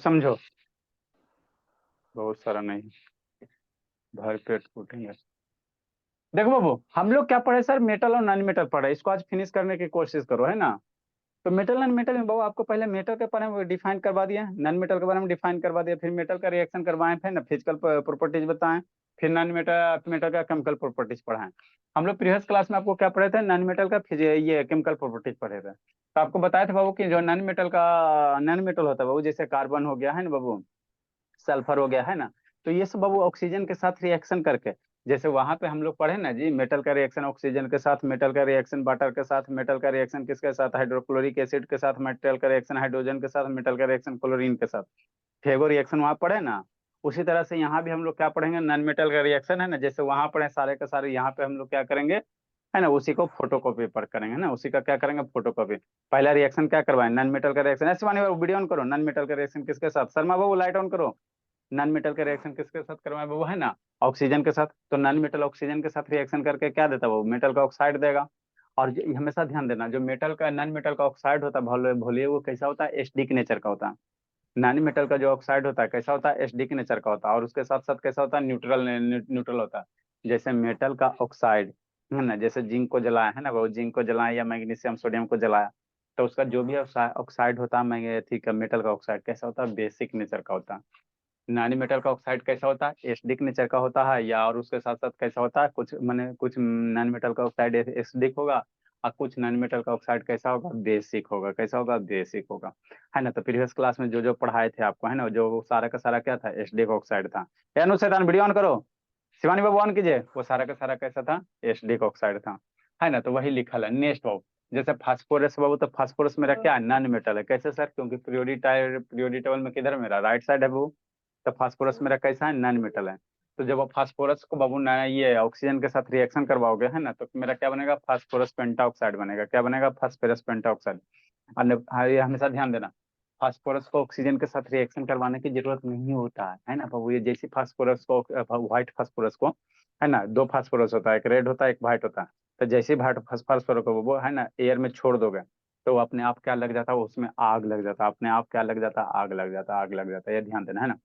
समझो। बहुत सारा नहीं, भर पेट फूटेंगे। देखो बाबू, हम लोग क्या पढ़े सर, मेटल और नॉन मेटल पढ़े, इसको आज फिनिश करने की कोशिश करो, है ना। तो मेटल नॉन मेटल में बाबू आपको पहले मेटल के बारे में डिफाइन करवा दिया, नॉन मेटल के बारे में डिफाइन करवा दिया, फिर मेटल का रिएक्शन करवाए, फिर ना फिजिकल प्रॉपर्टीज बताएं, फिर नॉन मेटल मेटल का केमिकल प्रॉपर्टीज पढ़ाएं। हम लोग प्रीवियस क्लास में आपको क्या पढ़े थे, नॉन मेटल का ये केमिकल प्रॉपर्टीज पढ़े थे। तो आपको बताया था बाबू कि जो नॉन मेटल होता है बाबू, जैसे कार्बन हो गया है ना बाबू, सल्फर हो गया है ना। तो ये सब बाबू ऑक्सीजन के साथ रिएक्शन करके, जैसे वहां पे हम लोग पढ़े ना जी, मेटल का रिएक्शन ऑक्सीजन के साथ, मेटल का रिएक्शन वाटर के साथ, मेटल का रिएक्शन किसके साथ, हाइड्रोक्लोरिक एसिड के साथ, मेटल का रिएक्शन हाइड्रोजन के साथ, मेटल का रिएक्शन क्लोरीन के साथ, फेगो रिएक्शन वहां पढ़े ना। उसी तरह से यहाँ भी हम लोग क्या पढ़ेंगे, नॉन मेटल का रिएक्शन है ना, जैसे वहां पढ़े सारे के सारे, यहाँ पे हम लोग क्या करेंगे, है ना, उसी को फोटोकॉपी पर करेंगे ना, उसी का क्या करेंगे, फोटोकॉपी। पहला रिएक्शन क्या करवाएं, नॉन मेटल का रिएक्शन, ऐसे मानिए वीडियो ऑन करो, नॉन मेटल का रिएक्शन किसके साथ, शर्मा बाबू लाइट ऑन करो। नॉन मेटल का रिएक्शन किसके साथ करवाए वो, है ना, ऑक्सीजन के साथ। तो नॉन मेटल ऑक्सीजन के साथ रिएक्शन करके क्या देता है वो, मेटल का ऑक्साइड देगा। और हमेशा ध्यान देना, जो मेटल का नॉन मेटल का ऑक्साइड होता है भोले वो कैसा होता है, एसिडिक नेचर का होता है। नॉन मेटल का जो ऑक्साइड होता है कैसा होता है, एसिडिक नेचर का होता है, और उसके साथ साथ कैसा होता है, न्यूट्रल न्यूट्रल होता है। जैसे मेटल का ऑक्साइड है ना, जैसे जिंक को जलाया है ना वो, जिंक को जलाया या मैग्नीशियम सोडियम को जलाया, तो उसका जो भी ऑक्साइड होता है, ठीक है, मेटल का ऑक्साइड कैसा होता है, बेसिक नेचर का होता है। नानी मेटल का ऑक्साइड कैसा होता है, एसिडिक नेचर का होता है, या और उसके साथ साथ कैसा होता है, कुछ माने कुछ नॉन मेटल का ऑक्साइड एसिडिक होगा, और कुछ नॉन मेटल का ऑक्साइड कैसा होगा, बेसिक होगा, कैसा होगा, बेसिक होगा, है ना। तो प्रीवियस क्लास में जो जो पढ़ाए थे आपको, है ना, जो वो सारा का सारा क्या था, एसिडिक ऑक्साइड था। ए अनुशेतान वीडियो ऑन करो, शिवानी बाबू ऑन कीजिए, वो सारा का सारा कैसा था, एसिडिक ऑक्साइड था, है ना। तो वही लिखल है नेक्स्ट बाबू। जैसे फास्फोरस बाबू, तो फास्फोरस मेरा क्या है, नॉन मेटल है, कैसे सर, क्योंकि पीरियोडिक टेबल में किधर मेरा राइट साइड है वो। तो फास्फोरस मेरा कैसा है, नॉन मेटल है। तो जब आप फास्फोरस को बाबू ना ये ऑक्सीजन के साथ रिएक्शन करवाओगे, है ना, तो मेरा क्या बनेगा, फास्फोरस पेंटाऑक्साइड बनेगा, क्या बनेगा, फास्फोरस पेंटाऑक्साइड। और ये हमेशा ध्यान देना, फास्फोरस को ऑक्सीजन के साथ रिएक्शन करवाने की जरूरत नहीं होता है ना बाबू। ये जैसे फास्फोरस को, व्हाइट फास्फोरस को, है ना, दो फास्फोरस होता है, एक रेड होता है एक व्हाइट होता है। तो जैसे ही व्हाइट फास्फोरस को वो, है ना, एयर में छोड़ दोगे, तो वो अपने आप क्या लग जाता है, उसमें आग लग जाता है, अपने आप क्या लग जाता है, आग लग जाता है, आग लग जाता है, ये ध्यान देना, है ना।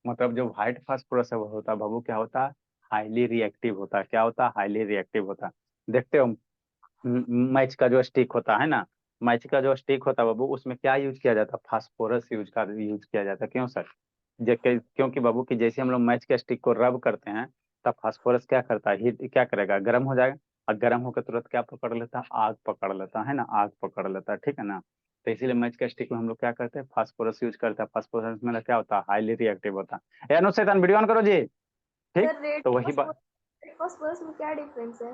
मतलब जो व्हाइट फास्फोरस है वो होता है बाबू, क्या होता है, हाईली रिएक्टिव होता है, क्या होता है, हाईली रिएक्टिव होता है। देखते हो मैच का जो स्टिक होता है ना, मैच का जो स्टिक होता है बाबू, उसमें क्या यूज किया जाता है, फास्फोरस यूज किया जाता है, क्यों सर, क्योंकि बाबू कि जैसे हम लोग मैच के स्टिक को रब करते हैं, तब फास्फोरस क्या करता है, हीट क्या करेगा, गर्म हो जाएगा, और गर्म होकर तुरंत क्या पकड़ लेता है, आग पकड़ लेता है ना, आग पकड़ लेता है, ठीक है ना। तो इसीलिए मैच के स्टिक में हम लोग क्या करते हैं, फास्फोरस यूज करते हैं। फास्फोरस में क्या होता है, हाईली रिएक्टिव होता है। अनुशेतन वीडियो ऑन करो जी। ठीक, सर रेड तो वही बात। फास्फोरस फास्फोरस में क्या डिफरेंस है?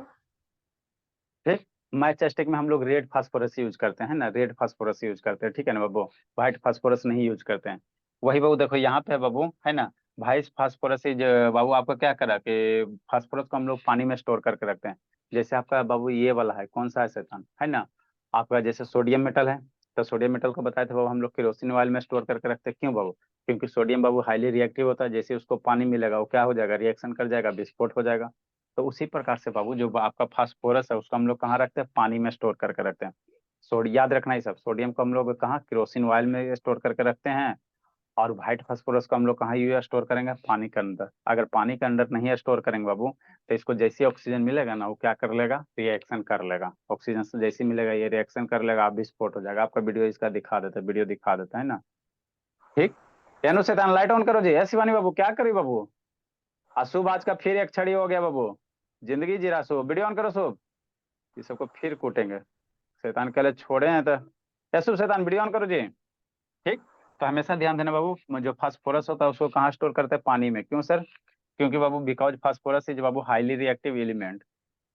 ठीक, मैच स्टिक में हम लोग रेड फास्फोरस यूज करते हैं ना, रेड फास्फोरस यूज करते हैं, ठीक है ना बाबू, व्हाइट फास्फोरस नहीं यूज करते हैं। वही बाबू देखो यहाँ पे है बाबू, है ना, व्हाइट फास्फोरस इज, बाबू आपका क्या करा कि फास्फोरस को हम लोग पानी में स्टोर करके रखते हैं। जैसे आपका बाबू ये वाला है, कौन सा है शैतान, है ना, आपका जैसे सोडियम मेटल है, तो सोडियम मेटल को बताए थे बाबू, हम लोग केरोसिन ऑयल में स्टोर करके रखते हैं, क्यों बाबू, क्योंकि सोडियम बाबू हाईली रिएक्टिव होता है, जैसे उसको पानी मिलेगा वो क्या हो जाएगा, रिएक्शन कर जाएगा, विस्फोट हो जाएगा। तो उसी प्रकार से बाबू जो आपका फास्फोरस है उसको हम लोग कहाँ रखते हैं, पानी में स्टोर करके रखते हैं। याद रखना ही सब, सोडियम को हम लोग कहाँ, केरोसिन ऑयल में स्टोर करके रखते हैं। और व्हाइट फास्फोरस को हम लोग कहाँ यूज स्टोर करेंगे, पानी के अंदर। अगर पानी के अंदर नहीं स्टोर करेंगे बाबू, तो इसको जैसे ही ऑक्सीजन मिलेगा ना, वो क्या कर लेगा, रिएक्शन कर लेगा, ऑक्सीजन से जैसे ही मिलेगा ये रिएक्शन कर लेगा, आप विस्फोट हो जाएगा। आपका वीडियो इसका दिखा देता है, वीडियो दिखा देता है ना। ठीक, यानो से लाइट ऑन करो जी, है शिवानी बाबू, क्या करी बाबू, अशुभ आज का फिर एक छड़ी हो गया बाबू, जिंदगी जी रहा शुभ, वीडियो ऑन करो शुभ, ये सबको फिर कूटेंगे, शैतान के लिए छोड़े हैं तो। यशु शैतान वीडियो ऑन करो जी। ठीक, तो हमेशा ध्यान देना बाबू, जो फास्फोरस होता है उसको कहाँ स्टोर करते हैं, पानी में, क्यों सर, क्योंकि बाबू बिकॉज फास्फोरस इज बाबू हाईली रिएक्टिव एलिमेंट।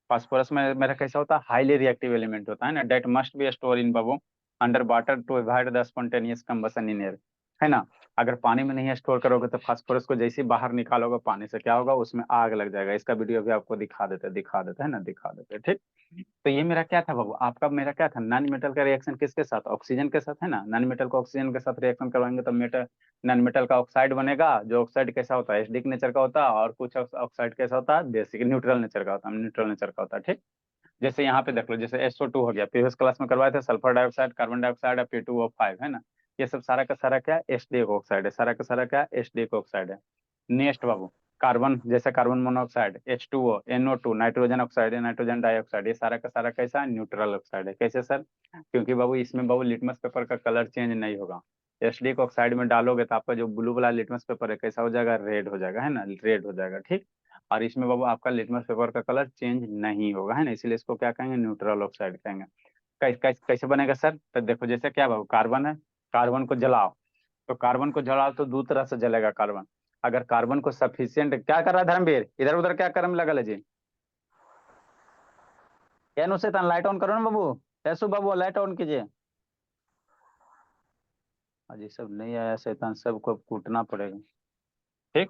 फास्फोरस में मेरा कैसा होता है, हाईली रिएक्टिव एलिमेंट होता है ना, that must be store in बाबू under water to avoid the spontaneous combustion in air, है ना। अगर पानी में नहीं स्टोर करोगे तो फास्फोरस को जैसे ही बाहर निकालोगे पानी से, क्या होगा, उसमें आग लग जाएगा। इसका वीडियो भी आपको दिखा देते हैं ना, दिखा देते हैं। ठीक, तो ये मेरा क्या था बाबू, आपका मेरा क्या था, नॉन मेटल का रिएक्शन किसके साथ, ऑक्सीजन के साथ, है ना। नॉन मेटल को ऑक्सीजन के साथ रिएक्शन करवाएंगे तो मेटल, नॉन मेटल का ऑक्साइड बनेगा, जो ऑक्साइड कैसा होता है, एसिडिक नेचर का होता है, और कुछ ऑक्साइड कैसा होता है, बेसिक न्यूट्रल नेचर का होता है, न्यूट्रल नेचर का होता है। ठीक, जैसे यहाँ पे देख लो, जैसे SO2 हो गया, प्रीवियस क्लास में करवाए थे, सल्फर डाइऑक्साइड, कार्बन डाइऑक्साइड और P2O5, है ना। ये सब सारा का सारा क्या एच डी ऑक्साइड है, सारा का सारा क्या एच डी ऑक्साइड है। नेक्स्ट बाबू, कार्बन, जैसे carbon monoxide H2O, NO2, nitrogen oxide है, नाइट्रोजन डाइऑक्साइड, ये सारा का सारा कैसा न्यूट्रल ऑक्साइड है। कैसे सर? क्योंकि बाबू इसमें बाबू लिटमस पेपर का कलर चेंज नहीं होगा। एच डी ऑक्साइड में डालोगे तो आपका जो ब्लू वाला लिटमस पेपर है कैसा हो जाएगा, रेड हो जाएगा, है ना, रेड हो जाएगा, ठीक। और इसमें बाबू आपका लिटमस पेपर का कलर चेंज नहीं होगा, है ना, इसीलिए इसको क्या कहेंगे, न्यूट्रल ऑक्साइड कहेंगे। कैसे बनेगा सर? तो देखो जैसे क्या बाबू, कार्बन है, कार्बन को जलाओ, तो कार्बन को जलाओ तो दो तरह से जलेगा कार्बन। अगर कार्बन को सफिशियंट, क्या कर रहा है धर्मवीर, इधर उधर क्या कर्म लगल है जी? एनो से लाइट ऑन करो ना बाबू, ऐसो बाबू लाइट ऑन कीजिए। अजी सब नहीं आया शैतान, सबको कूटना पड़ेगा, ठीक।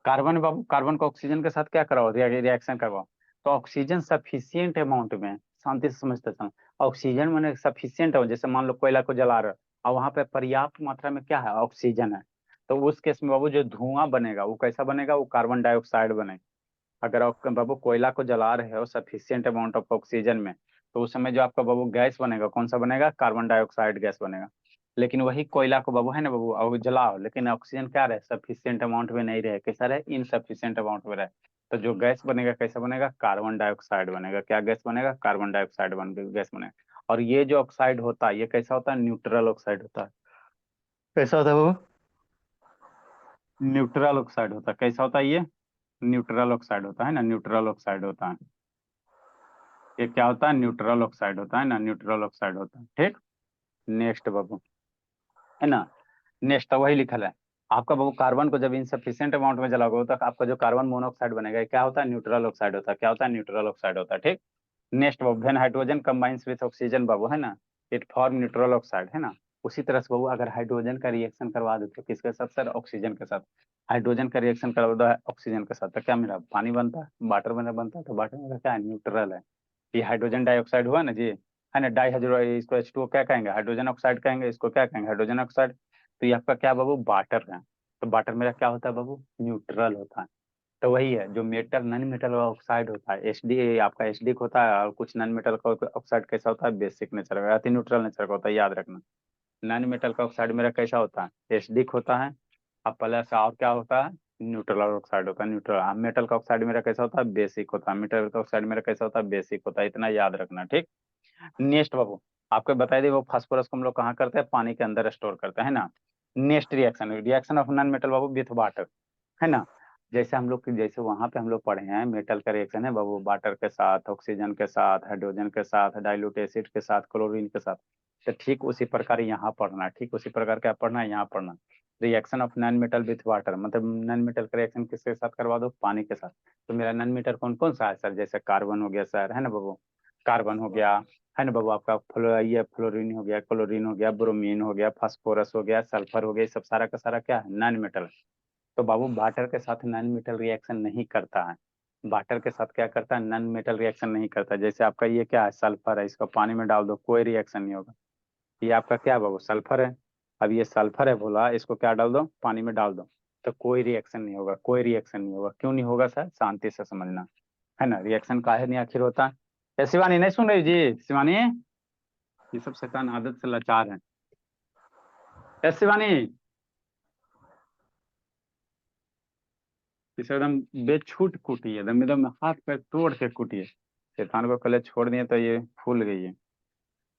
कार्बन बाबू, कार्बन को ऑक्सीजन के साथ क्या कराओ, रिएक्शन करवाओ, तो ऑक्सीजन सफिशियंट अमाउंट में, शांति से समझते सन, ऑक्सीजन मैंने सफिशियंट हो, जैसे मान लो कोयला को जला रहे हो और वहां पे पर्याप्त मात्रा में क्या है, ऑक्सीजन है, तो उस केस में बाबू जो धुआं बनेगा वो कैसा बनेगा, वो कार्बन डाइऑक्साइड बनेगा। अगर आप बाबू कोयला को जला रहे हो सफिशियंट अमाउंट ऑफ ऑक्सीजन में, तो उस समय जो आपका बाबू गैस बनेगा कौन सा बनेगा, कार्बन डाइऑक्साइड गैस बनेगा। लेकिन वही कोयला को बाबू, है ना बाबू, अब जलाओ लेकिन ऑक्सीजन क्या रहे, सफिशियंट अमाउंट में नहीं रहे, कैसा रहे, इनसफिशियंट अमाउंट में रहे, तो जो गैस बनेगा कैसा बनेगा, कार्बन डाइऑक्साइड बनेगा। क्या गैस बनेगा, कार्बन डाइऑक्साइड बन गैस बनेगा। और ये जो ऑक्साइड होता है ये कैसा होता है, न्यूट्रल ऑक्साइड होता है। कैसा होता है बाबू, न्यूट्रल ऑक्साइड होता है। कैसा होता है ये, न्यूट्रल ऑक्साइड होता है ना, न्यूट्रल ऑक्साइड होता है। ये क्या होता है, न्यूट्रल ऑक्साइड होता है ना, न्यूट्रल ऑक्साइड होता है, ठीक। नेक्स्ट बाबू, है ना, नेक्स्ट तो वही लिखल है आपका बाबू, कार्बन को जब इनसफिशियंट अमाउंट में जलाओगे तो आपका जो कार्बन मोनोऑक्साइड बनेगा ये क्या होता है, न्यूट्रल ऑक्साइड होता है। क्या होता है, न्यूट्रल ऑक्साइड होता है, ठीक। नेक्स्ट बाबू, when hydrogen combines with oxygen बाबू, है ना, इट फॉर्म न्यूट्रल ऑक्साइड, है ना। उसी तरह से बाबू अगर हाइड्रोजन का रिएक्शन करवा दो तो किसके साथ सर, ऑक्सीजन के साथ। हाइड्रोजन का रिएक्शन करवा दो ऑक्सीजन के साथ तो क्या मेरा पानी बनता है, वाटर मेरा बनता है, तो वाटर मेरा क्या है, न्यूट्रल है। ये हाइड्रोजन डाइऑक्साइड हुआ ना जी, है ना, डाइहाइड्रो, इसको H2O क्या कहेंगे, हाइड्रोजन ऑक्साइड कहेंगे, इसको क्या कहेंगे, हाइड्रोजन ऑक्साइड। तो ये आपका क्या बाबू, वाटर है, तो वाटर मेरा क्या होता है बाबू, न्यूट्रल होता है। तो वही है जो मेटल नॉन मेटल ऑक्साइड होता है, एच डी आपका एसिडिक होता है, और कुछ नॉन मेटल का ऑक्साइड कैसा होता है, बेसिक नेचर का, अति न्यूट्रल नेचर का होता है, याद रखना। नॉन मेटल का ऑक्साइड मेरा कैसा होता है, एसिडिक होता है, अब प्लस और क्या होता है, न्यूट्रल ऑक्साइड होता है, न्यूट्रल। मेटल का ऑक्साइड मेरा कैसा होता है, बेसिक होता है, मेटल का ऑक्साइड मेरा कैसा होता है, बेसिक होता है, इतना याद रखना, ठीक। नेक्स्ट बाबू, आपको बताई दी वो फास्फोरस को हम लोग कहाँ करते हैं, पानी के अंदर स्टोर करते हैं, है ना। Next reaction, reaction of non metal Babu with water, है ना। जैसे हम लोग, जैसे वहां पे हम लोग पढ़े हैं मेटल का रिएक्शन है बाबू, वाटर के साथ, ऑक्सीजन के साथ, हाइड्रोजन के साथ, डाइल्यूट एसिड के साथ, क्लोरीन के साथ, तो ठीक उसी प्रकार यहाँ पढ़ना है, ठीक उसी प्रकार क्या पढ़ना है, यहाँ पढ़ना। Reaction of non metal with water, मतलब नॉन मेटल का रिएक्शन किसके साथ करवा दो, पानी के साथ। तो मेरा नॉन मेटल कौन कौन सा है सर, जैसे कार्बन हो गया सर, है ना बाबू, कार्बन हो गया, है ना बाबू, आपका ये फ्लोरीन हो गया, क्लोरीन हो गया, ब्रोमीन हो गया, फास्फोरस हो गया, सल्फर हो गया, ये सब सारा का सारा क्या है, नॉन मेटल। तो बाबू वाटर के साथ नॉन मेटल रिएक्शन नहीं करता है, वाटर के साथ क्या करता है, नॉन मेटल रिएक्शन नहीं करता। जैसे आपका ये क्या है, सल्फर है, इसको पानी में डाल दो कोई रिएक्शन नहीं होगा। ये आपका क्या है बाबू, सल्फर है। अब ये सल्फर है बोला, इसको क्या डाल दो, पानी में डाल दो, तो कोई रिएक्शन नहीं होगा, कोई रिएक्शन नहीं होगा। क्यों नहीं होगा सर, शांति से समझना, है ना। रिएक्शन काहे नहीं आखिर होता है। शिवानी नहीं सुन रही जी, शिवानी, ये सब शैतान आदत से लाचार है। शिवानी, इसे एकदम बेछूट कूटी है, एकदम एकदम हाथ पैर तोड़ के कूटी है। शैतान को कल छोड़ दिए तो ये फूल गई है।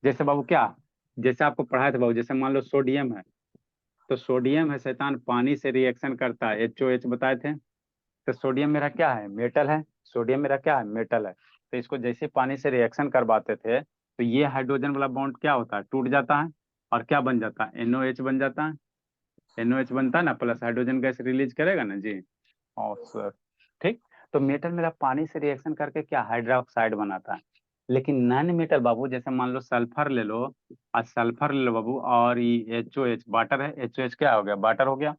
जैसे बाबू क्या, जैसे आपको पढ़ाया था बाबू, जैसे मान लो सोडियम है, तो सोडियम है शैतान, पानी से रिएक्शन करता है, HOH बताए थे। तो सोडियम मेरा क्या है, मेटल है, सोडियम मेरा क्या है, मेटल है। तो इसको जैसे पानी से रिएक्शन करवाते थे तो ये हाइड्रोजन वाला बॉन्ड क्या होता है, टूट जाता है, और क्या बन जाता है, NOH बन जाता है। NOH बनता है ना, प्लस हाइड्रोजन गैस रिलीज करेगा ना जी, और सर, ठीक। तो मेटल मेरा पानी से रिएक्शन करके क्या हाइड्रोक्साइड बनाता है। लेकिन नॉन मेटल बाबू, जैसे मान लो सल्फर ले लो, और सल्फर ले लो बाबू, और ये HOH वाटर है, HOH क्या हो गया, वाटर हो गया।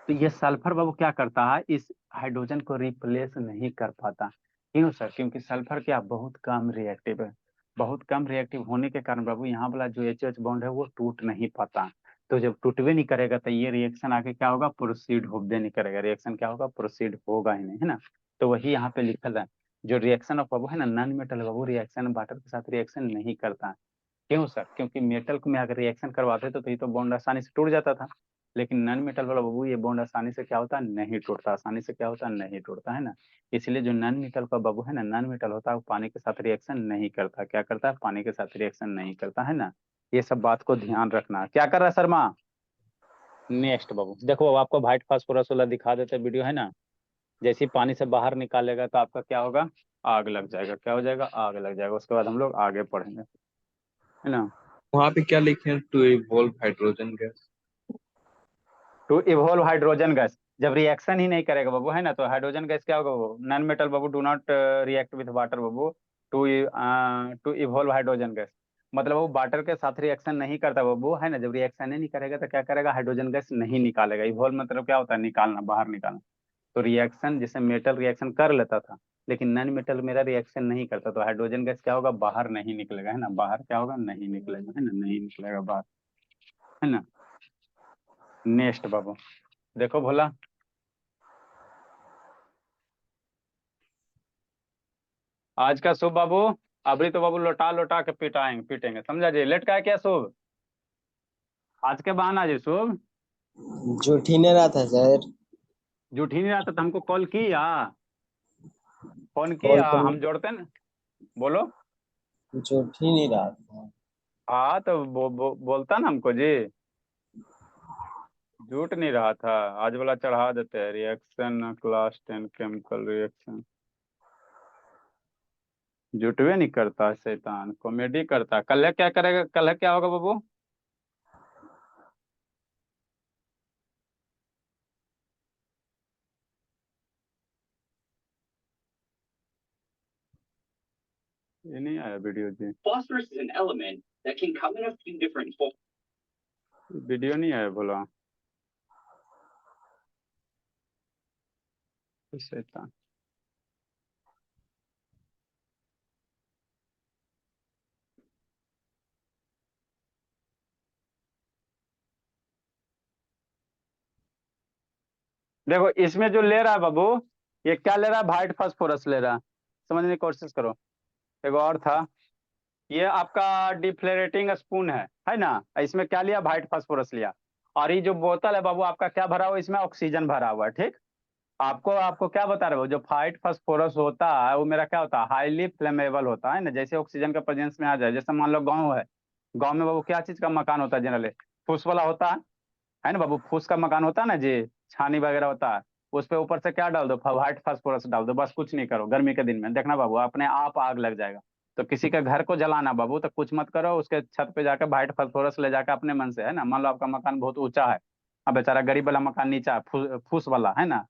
तो ये सल्फर बाबू क्या करता है, इस हाइड्रोजन को रिप्लेस नहीं कर पाता। क्यों सर, क्योंकि सल्फर क्या बहुत कम रिएक्टिव है। बहुत कम रिएक्टिव होने के कारण बाबू यहाँ वाला जो HOH बॉन्ड है वो टूट नहीं पाता। तो जब टूटवे नहीं करेगा तो ये रिएक्शन आके क्या होगा, प्रोसीड होबे नहीं करेगा, रिएक्शन क्या होगा, प्रोसीड होगा ही नहीं, है ना। तो वही यहाँ पे लिखल है, जो रिएक्शन ऑफ बाबू है ना, नॉन मेटल बाबू रिएक्शन वाटर के साथ रिएक्शन नहीं करता। क्यों सर? क्योंकि मेटल को में अगर रिएक्शन करवाते तो ये तो बॉन्ड आसानी से टूट जाता था, लेकिन नॉन मेटल वाला बाबू ये बॉन्ड आसानी से क्या होता है, नहीं टूटता, आसानी से क्या होता है, नहीं टूटता, है ना। इसलिए जो नॉन मेटल का बाबू है ना, नॉन मेटल होता है वो पानी के साथ रिएक्शन नहीं करता। क्या करता है? पानी के साथ रिएक्शन नहीं करता, है ना। ये सब बात को ध्यान रखना। क्या कर रहा है शर्मा? नेक्स्ट बाबू देखो, अब आपको व्हाइट फास्फोरस वाला दिखा देते वीडियो, है ना। जैसे ही पानी से बाहर निकालेगा तो आपका क्या होगा, आग लग जाएगा। क्या हो जाएगा? आग लग जाएगा। उसके बाद हम लोग आगे पढ़ेंगे, है ना। वहां पे क्या लिखे हैं, to evolve hydrogen gas. To evolve hydrogen gas, जब रिएक्शन ही नहीं करेगा बाबू, है ना, तो हाइड्रोजन गैस क्या होगा? वो नॉन मेटल बाबू, do not react with water बाबू, to to evolve hydrogen gas. मतलब वो वाटर के साथ रिएक्शन नहीं करता बाबू, है ना। जब रिएक्शन ही नहीं करेगा तो क्या करेगा? हाइड्रोजन गैस नहीं निकालेगा। इवॉल्व मतलब क्या होता है? निकालना, बाहर निकालना। तो रिएक्शन जैसे मेटल रिएक्शन कर लेता था, लेकिन नॉन मेटल मेरा रिएक्शन नहीं करता, तो हाइड्रोजन गैस क्या होगा? बाहर नहीं निकलेगा, है ना। बाहर क्या होगा? नहीं निकलेगा, है ना, नहीं निकलेगा बाहर, है ना। नेक्स्ट बाबू देखो भोला, आज का शुभ बाबू, अभी तो बाबू लौटा लौटा के पिटाएंगे पीटेंगे, समझा जी। लेट का है क्या शुभ? आज के बहाना जी शुभ। झूठ ही नहीं रहा था सर। झूठ ही नहीं आता तो हमको कॉल किया, फोन कॉल किया, तो हम जोड़ते ना। बोलो। झूठ ही नहीं रहा था। हाँ तो बोलता ना हमको जी। झूठ नहीं रहा था। आज वाला चढ़ा देते हैं, रिएक्शन क्लास 10 केमिकल रिएक्शन। जुटवे नहीं करता शैतान, कॉमेडी करता। कल क्या करेगा? कल क्या होगा बाबू? ये नहीं आया वीडियो जी, Phosphorus is an element that can come in a few different forms. Video नहीं आया बोला शैतान। देखो इसमें जो ले रहा है बाबू, ये क्या ले रहा है? व्हाइट फास्फोरस ले रहा है। समझने की कोशिश करो। एक और था, ये आपका डिफ्लोरेटिंग स्पून है ना। इसमें क्या लिया? व्हाइट फास्फोरस लिया। और ये जो बोतल है बाबू आपका, क्या भरा हुआ है? इसमें ऑक्सीजन भरा हुआ है, ठीक। आपको आपको क्या बता रहे हो? जो व्हाइट फास्फोरस होता है वो मेरा क्या होता है? हाईली फ्लेमेबल होता है ना। जैसे ऑक्सीजन का प्रेजेंस में आ जाए, जैसे मान लो गाँव है, गाँव में बाबू क्या चीज का मकान होता है जनरली? फूस वाला होता है ना बाबू। फूस का मकान होता है ना जी, छानी वगैरह होता है। उस पे ऊपर से क्या डाल दो? व्हाइट फास्फोरस डाल दो, बस कुछ नहीं करो। गर्मी के दिन में देखना बाबू, अपने आप आग लग जाएगा। तो किसी के घर को जलाना बाबू तो कुछ मत करो, उसके छत पे जाकर व्हाइट फास्फोरस ले जाकर अपने मन से, है ना। मान लो आपका मकान बहुत ऊंचा है, अब बेचारा गरीब वाला मकान नीचा है, फूस वाला, है ना,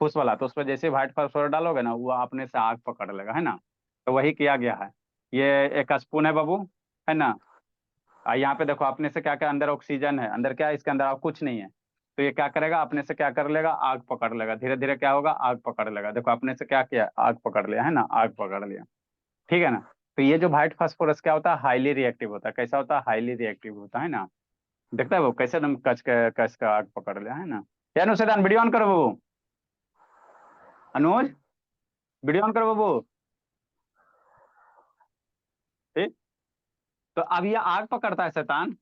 फूस वाला, तो उस पर जैसे व्हाइट फास्फोरस डालोगे ना, वो अपने से आग पकड़ लेगा, है ना। तो वही किया गया है। ये एक स्पून है बाबू, है ना। यहाँ पे देखो अपने से क्या क्या अंदर ऑक्सीजन है, अंदर क्या है इसके अंदर? आप कुछ नहीं है। तो ये क्या करेगा? अपने से क्या कर लेगा? आग पकड़ लेगा। धीरे धीरे क्या होगा? आग पकड़ लेगा। देखो अपने से क्या किया? आग पकड़ लिया, है ना, आग पकड़ लिया, ठीक है ना। तो ये जो व्हाइट फास्फोरस क्या होता है? हाईली रिएक्टिव होता है। कैसा होता है? हाईली रिएक्टिव होता है ना। देखता है वो कैसे एकदम कच का आग पकड़ लिया, है ना। या अनुज वीडियो ऑन करो बाबू, अनुज वीडियो ऑन करो बाबू, ठीक। तो अब ये आग पकड़ता है शैतान,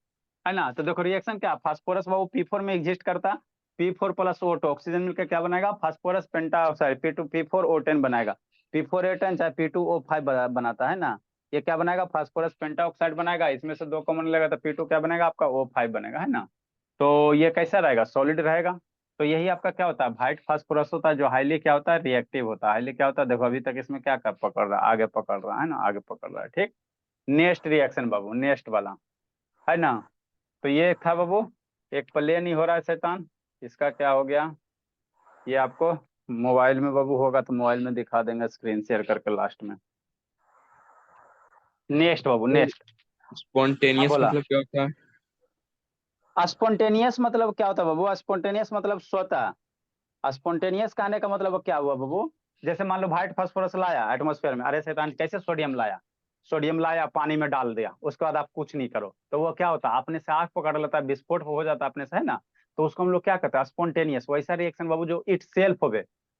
है ना। तो देखो रिएक्शन क्या, फास्फोरस बाबू P4 में एग्जिस्ट करता। P4 प्लस O2 ऑक्सीजन मिलकर क्या बनाएगा? फास्फोरस पेंटा ऑक्साइड P4O10 बनाएगा। P4O10 चाहे P2O5 बनाता है ना। ये क्या बनाएगा? फास्फोरस पेंटा ऑक्साइड बनाएगा। इसमें से दो कॉमन लेगा तो P2 क्या बनेगा? आपका O5 बनेगा, है ना। तो ये कैसा रहेगा? सॉलिड रहेगा। तो यही आपका क्या होता है? व्हाइट फास्फोरस होता है, जो हाईली क्या होता है? रिएक्टिव होता है। हाईली क्या होता है? देखो अभी तक इसमें क्या कर पकड़ रहा है? आगे पकड़ रहा है ना, आगे पकड़ रहा है, ठीक। नेक्स्ट रिएक्शन बाबू, नेक्स्ट वाला, है ना। तो ये था बाबू, एक प्ले नहीं हो रहा है शैतान, इसका क्या हो गया? ये आपको मोबाइल में बाबू होगा तो मोबाइल में दिखा देंगे स्क्रीन शेयर करके लास्ट में। नेक्स्ट बाबू, नेक्स्ट। हाँ स्पॉन्टेनियस बोला। मतलब क्या होता है? स्पॉन्टेनियस मतलब क्या होता है बाबू? स्पॉन्टेनियस मतलब स्वतः। स्पॉन्टेनियस कहने का मतलब क्या हुआ बाबू? जैसे मान लो व्हाइट फास्फोरस लाया एटमोस्फेयर में, अरे शैतान कैसे सोडियम लाया? सोडियम लाया पानी में डाल दिया, उसके बाद आप कुछ नहीं करो तो वो क्या होता है? अपने से आग पकड़ लेता है, विस्फोट हो जाता है अपने से, है ना। तो उसको हम लोग क्या कहते हैं? स्पॉन्टेनियस। वैसा रिएक्शन बाबू जो इट सेल्फ हो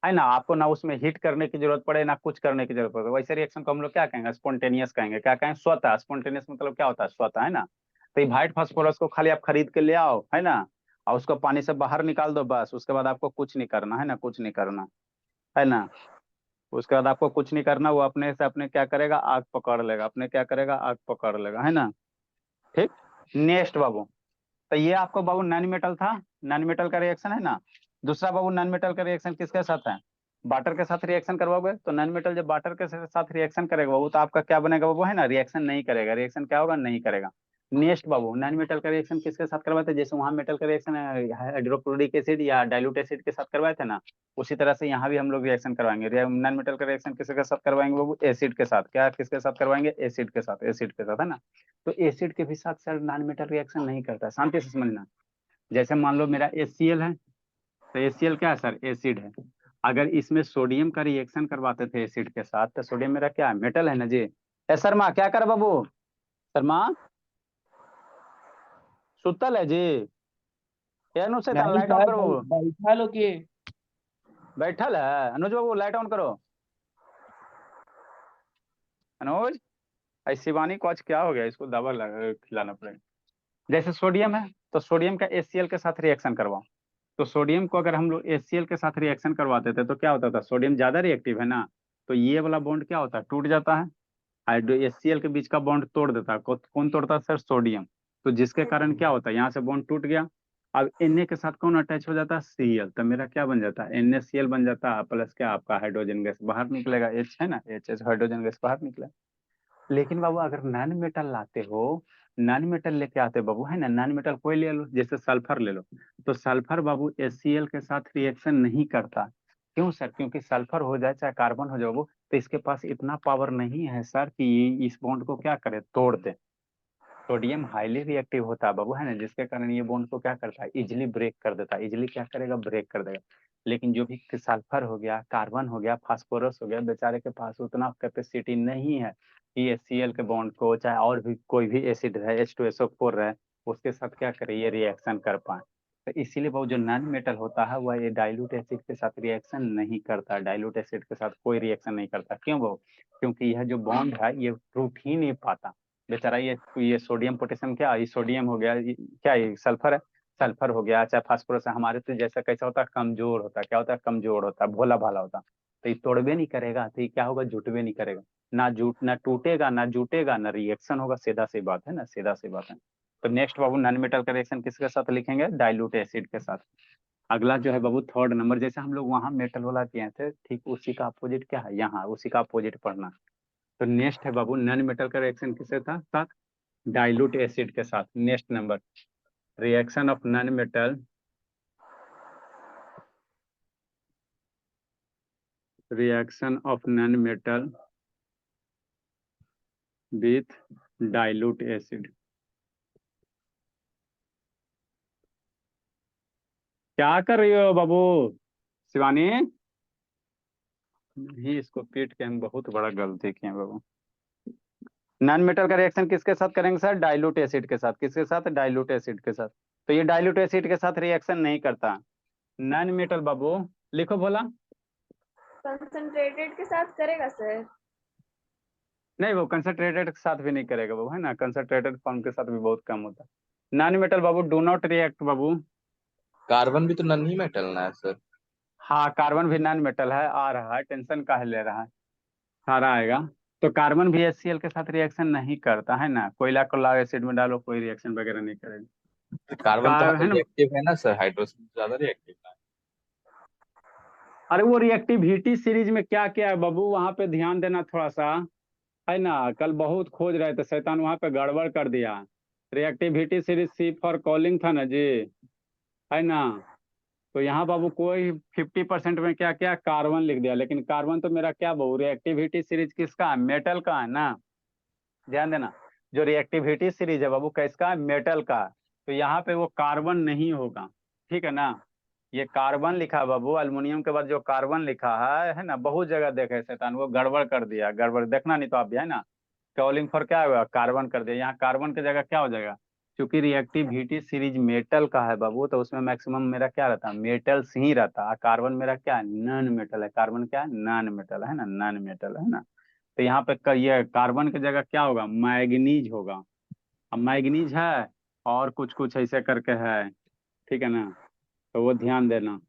है ना, आपको ना उसमें हीट करने की जरूरत पड़े ना कुछ करने की जरूरत पड़े, वैसे रिएक्शन को हम लोग क्या कहेंगे, स्पॉन्टेनियस कहेंगे। क्या कहेंगे, स्वतः। स्पॉन्टेनियस मतलब क्या होता है, स्वतः, है ना। तो ये व्हाइट फास्फोरस को खाली आप खरीद के ले आओ, है ना, और उसको पानी से बाहर निकाल दो, बस। उसके बाद आपको कुछ नहीं करना, है ना, कुछ नहीं करना, है ना। उसके बाद आपको कुछ नहीं करना, वो अपने से अपने क्या करेगा, आग पकड़ लेगा, अपने क्या करेगा, आग पकड़ लेगा, है ना। ठीक। नेक्स्ट बाबू, तो ये आपको बाबू नॉन मेटल था, नॉन मेटल का रिएक्शन, है ना। दूसरा बाबू नॉन मेटल का रिएक्शन किसके साथ है, वाटर के साथ रिएक्शन करवाओगे। तो नॉन मेटल जब वाटर के साथ रिएक्शन करेगा बाबू, तो आपका क्या बनेगा बाबू, है ना, रिएक्शन नहीं करेगा। रिएक्शन क्या होगा, नहीं करेगा। नेक्स्ट बाबू, नॉन मेटल का रिएक्शन किसके साथ करवाते हैं, जैसे वहां मेटल का रिएक्शन हाइड्रोक्लोरिक एसिड या डाइल्यूट एसिड के साथ करवाए थे ना, उसी तरह से यहाँ भी हम लोग रिएक्शन करवाएंगे। नॉन मेटल का रिएक्शन किसके साथ करवाएंगे बाबू, एसिड के साथ। क्या किसके साथ करवाएंगे, एसिड के साथ, एसिड के साथ, है ना। तो एसिड के भी साथ सर नॉन मेटल रिएक्शन नहीं करता, शांति से समझना। जैसे मान लो मेरा HCl है, तो HCl क्या है सर, एसिड है। अगर इसमें सोडियम का रिएक्शन करवाते थे एसिड के साथ, तो सोडियम मेरा क्या है, मेटल है ना जी। ए शर्मा क्या कर बाबू, शर्मा सुतल है जी। एनु से नहीं लाइट ऑन सर, करो बाबू। बैठा लो कि बैठल है अनुज बाबू, लाइट ऑन करो। अनुज, शिवानी को आज क्या हो गया, इसको दवा खिलाना पड़ेगा। जैसे सोडियम है, तो सोडियम का HCl के साथ रिएक्शन करवाओ। तो सोडियम को अगर हम लोग HCl के साथ रिएक्शन करवाते थे, तो क्या होता था, सोडियम ज्यादा रिएक्टिव है ना, तो ये वाला बॉन्ड क्या होता है, टूट जाता है। हाइड्रो HCl के बीच का बॉन्ड तोड़ देता है। कौन तोड़ता है सर, सोडियम। तो जिसके कारण क्या होता है, यहाँ से बॉन्ड टूट गया। अब Na के साथ कौन अटैच हो जाता है, Cl। तो मेरा क्या बन जाता है, NaCl बन जाता है, प्लस क्या आपका हाइड्रोजन गैस बाहर निकलेगा, H है ना, H हाइड्रोजन गैस बाहर निकला। लेकिन बाबू अगर नॉन मेटल लाते हो, नॉन मेटल लेके आते हो बाबू, है ना, नॉन मेटल कोई ले लो, जैसे सल्फर ले लो। तो सल्फर बाबू HCl के साथ रिएक्शन नहीं करता। क्यों सर, क्योंकि सल्फर हो जाए चाहे कार्बन हो जाए वो, तो इसके पास इतना पावर नहीं है सर कि ये इस बॉन्ड को क्या करे, तोड़ दे। सोडियम हाईली रिएक्टिव होता है बाबू, है ना, जिसके कारण ये बॉन्ड को क्या करता है, इजिली ब्रेक कर देता है। इजिली क्या करेगा, ब्रेक कर देगा। लेकिन जो भी सल्फर हो गया, कार्बन हो गया, फास्फोरस हो गया, बेचारे के पास उतना कैपेसिटी नहीं है कि HCl के बॉन्ड को, चाहे और भी कोई भी एसिड रहे, H2SO4 रहे, उसके साथ क्या करे, ये रिएक्शन कर पाए। तो इसीलिए वो जो नॉन मेटल होता है वह ये डाइल्यूट एसिड के साथ रिएक्शन नहीं करता। डाइल्यूट एसिड के साथ कोई रिएक्शन नहीं करता। क्यों वो, क्योंकि यह जो बॉन्ड है ये टूट ही नहीं पाता। बेचारा ये सोडियम पोटेशियम, क्या ये सोडियम हो गया, क्या ये सल्फर है, सल्फर हो गया चाहे फास्फोरस है, हमारे तो जैसा कैसा होता है, कमजोर होता है। क्या होता है, कमजोर होता है, भोला भाला होता है। तो ये तोड़बे नहीं करेगा, तो ये क्या होगा, जुटबे नहीं करेगा। ना टूटेगा ना जुटेगा ना रिएक्शन होगा, सीधा सी बात है ना, सीधा सी बात है। तो नेक्स्ट बाबू, नॉन मेटल का रिएक्शन किसके साथ लिखेंगे, डाइल्यूट एसिड के साथ। अगला जो है बाबू थर्ड नंबर, जैसे हम लोग वहां मेटल वाला किए थे, ठीक उसी का अपोजिट क्या है, यहाँ उसी का अपोजिट पढ़ना। तो नेक्स्ट है बाबू, नॉन मेटल का रिएक्शन किसके था साथ, डाइल्यूट एसिड के साथ। Next number, reaction of non metal reaction of non metal with dilute acid. क्या कर रही हो बाबू शिवानी, नहीं इसको पीट के हम बहुत बड़ा गलती किए बाबू। नॉन मेटल का रिएक्शन किसके साथ करेंगे सर, डाइल्यूट एसिड के साथ। किसके साथ, डाइल्यूट एसिड के साथ। तो ये डाइल्यूट एसिड के साथ रिएक्शन नहीं करता। नॉन मेटल बाबू लिखो बोला, कंसंट्रेटेड के साथ करेगा सर। नहीं वो कंसंट्रेटेड के साथ भी नहीं करेगा बाबू, है ना, कंसंट्रेटेड फॉर्म के साथ भी बहुत कम होता है। नॉन मेटल बाबू do not react Babu. Carbon भी तो नन ही मेटल ना है सर। हाँ कार्बन भी नॉन मेटल है, आ रहा है, टेंशन काहे ले रहा है, सारा आएगा। तो कार्बन भी HCl के साथ रिएक्शन नहीं करता, है ना। कोयला को लाओ एसिड में डालो, कोई रिएक्शन वगैरह नहीं करेगा। कार्बन तो है ना। रिएक्टिव है ना सर, हाइड्रोजन ज्यादा रिएक्टिव है। अरे वो रिएक्टिविटी सीरीज में क्या क्या है बाबू, वहां पे ध्यान देना थोड़ा सा, है ना। कल बहुत खोज रहे थे, शैतान वहां पे गड़बड़ कर दिया। Reactivity series C for calling था ना जी, है ना। तो यहाँ बाबू कोई 50% में क्या क्या कार्बन लिख दिया, लेकिन कार्बन तो मेरा क्या बाबू, रिएक्टिविटी सीरीज किसका है, मेटल का है ना। ध्यान देना, जो रिएक्टिविटी सीरीज है बाबू किसका है, मेटल का। तो यहाँ पे वो कार्बन नहीं होगा, ठीक है ना। ये कार्बन लिखा है बाबू, अल्युमिनियम के बाद जो कार्बन लिखा है ना, बहुत जगह देखे शैतान, वो गड़बड़ कर दिया, गड़बड़ देखना नहीं तो आप भी, है ना। कॉलिंग फॉर क्या होगा, कार्बन कर दिया, यहाँ कार्बन की जगह क्या हो जाएगा, क्योंकि रिएक्टिविटी सीरीज मेटल का है बाबू, तो उसमें मैक्सिमम मेरा क्या रहता है, मेटल्स ही रहता है। कार्बन मेरा क्या है, नॉन मेटल है। कार्बन क्या है, नॉन मेटल है ना, नॉन मेटल है ना। तो यहाँ पे ये कार्बन की जगह क्या होगा, मैग्नीज होगा। अब मैग्नीज है और कुछ कुछ ऐसे करके है, ठीक है ना, तो वो ध्यान देना,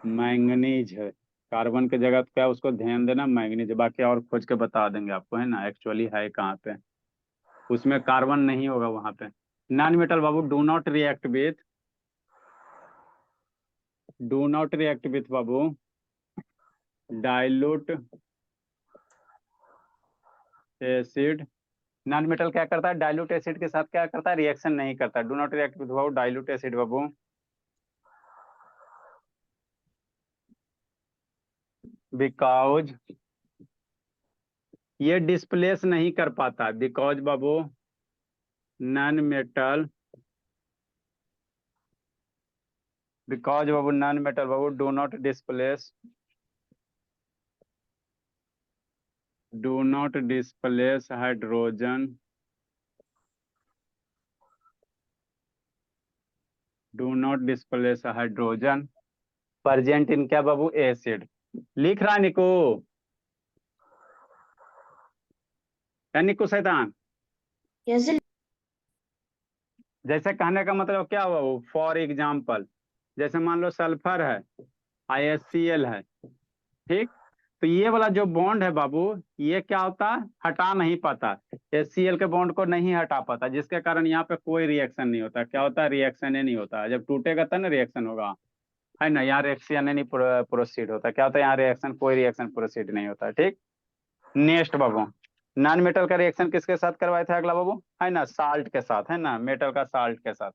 मैंगनीज है। कार्बन की जगह क्या, उसको ध्यान देना, मैंगनीज। बाकी और खोज के बता देंगे आपको, है ना, एक्चुअली है कहाँ पे। उसमें कार्बन नहीं होगा वहां पे। नॉन मेटल बाबू, do not react with Babu dilute acid. Non metal क्या करता है, डाइल्यूट एसिड के साथ क्या करता है, रिएक्शन नहीं करता। Do not react with Babu dilute acid बाबू, बिकॉज ये डिस्प्लेस नहीं कर पाता। बिकॉज बाबू नॉन मेटल, बिकॉज बाबू नॉन मेटल बाबू do not displace hydrogen, do not displace hydrogen present in क्या बाबू, एसिड। लिख रहा है निको, है निको शैतान। जैसे कहने का मतलब क्या हुआ वो, फॉर एग्जाम्पल जैसे मान लो सल्फर है, IHCl है, ठीक। तो ये वाला जो बॉन्ड है बाबू, ये क्या होता है, हटा नहीं पाता, HCl के बॉन्ड को नहीं हटा पाता, जिसके कारण यहाँ पे कोई रिएक्शन नहीं होता। क्या होता है, रिएक्शन ही नहीं होता। जब टूटेगा तब ना रिएक्शन होगा, है ना। यहाँ रिएक्शन नहीं प्रोसीड होता। क्या होता है, यहाँ रिएक्शन, कोई रिएक्शन प्रोसीड नहीं होता, ठीक। नेक्स्ट बाबू, नॉन मेटल का रिएक्शन किसके साथ करवाए थे अगला बाबू, है ना, साल्ट के साथ, है ना, मेटल का साल्ट के साथ।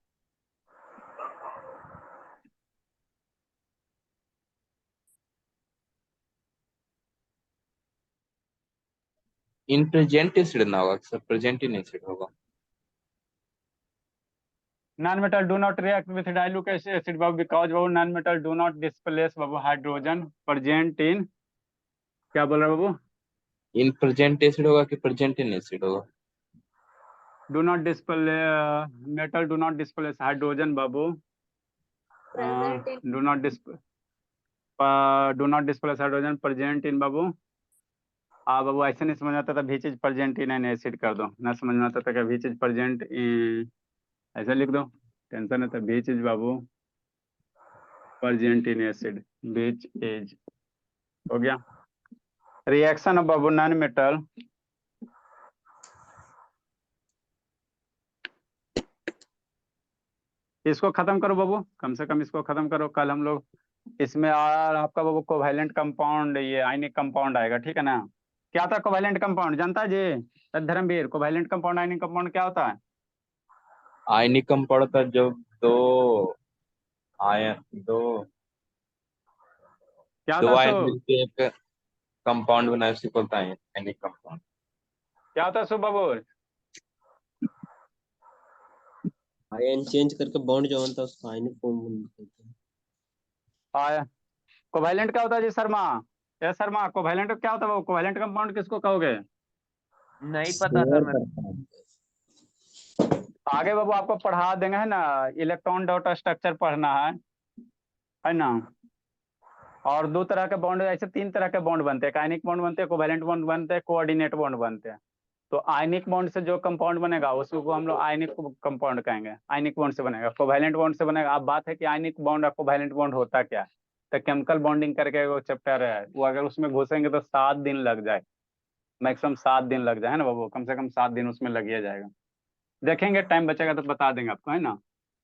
इन प्रेजेंट एसिड ना होगा सर, प्रेजेंट इन एसिड होगा। Non metal do not react with dilute acid बाबू, बिकॉज बाबू non metal do not displace बाबू हाइड्रोजन प्रेजेंट इन, क्या बोल रहा बाबू, इन प्रेजेंट एसिड होगा कि प्रेजेंट इन एसिड होगा। Do not display, metal do not displace hydrogen बाबू, Present in do not displace hydrogen present in बाबू। बाबू ऐसे नहीं समझ आता था, भी चीज प्रेजेंट इन एन एसिड कर दो ना, समझ में आता था क्या, भी चीज प्रेजेंट इन ऐसे लिख दो, टेंशन है तो भी चीज बाबू प्रेजेंट इन एसिड, बीच एज हो गया। रिएक्शन ऑफ बाबू नॉन मेटल, इसको खत्म करो बाबू, कम से कम इसको खत्म करो। कल हम लोग इसमें और आपका बाबू कोवैलेंट कंपाउंड, ये आयनिक कंपाउंड आएगा, ठीक है ना। क्या होता है कोवैलेंट कंपाउंड, जानता है जी Dharmveer, covalent compound ionic compound क्या होता है। आयनिक कंपाउंड का जो दो आयन दो क्या होता दो है आयन सो, मिलके एक कंपाउंड बनाए उसी को बोलते हैं आयनिक कंपाउंड। क्या होता है सो बाबू, आयन चेंज करके बॉन्ड जो बनता है उसको आयनिक फॉर्म में कहते हैं। आया कोवैलेंट क्या होता है जी शर्मा, ये शर्मा कोवैलेंट क्या होता है बाबू, कोवैलेंट कंपाउंड किसको कहोगे। नहीं पता सर शेयर मेरे करता है। आगे बाबू आपको पढ़ा देंगे, है ना, इलेक्ट्रॉन डॉट स्ट्रक्चर पढ़ना है ना। और दो तरह के बॉन्ड, ऐसे तीन तरह के बॉन्ड बनते हैं, आयनिक बॉन्ड बनते हैं, कोवैलेंट बॉन्ड बनते हैं, कोऑर्डिनेट बॉन्ड बनते हैं। तो आयनिक बॉन्ड से जो कंपाउंड बनेगा उसको हम लोग आयनिक कंपाउंड कहेंगे, आयनिक बॉन्ड से बनेगा। कोवैलेंट बॉन्ड से बनेगा, अब बात है कि आयनिक बॉन्ड और कोवैलेंट बॉन्ड होता क्या है। तो केमिकल बॉन्डिंग करके वो चैप्टर है, वो अगर उसमें घुसेंगे तो 7 दिन लग जाए, मैक्सिमम 7 दिन लग जाए, है ना बाबू, कम से कम 7 दिन उसमें लग ही जाएगा। देखेंगे टाइम बचेगा तो बता देंगे आपको, है ना।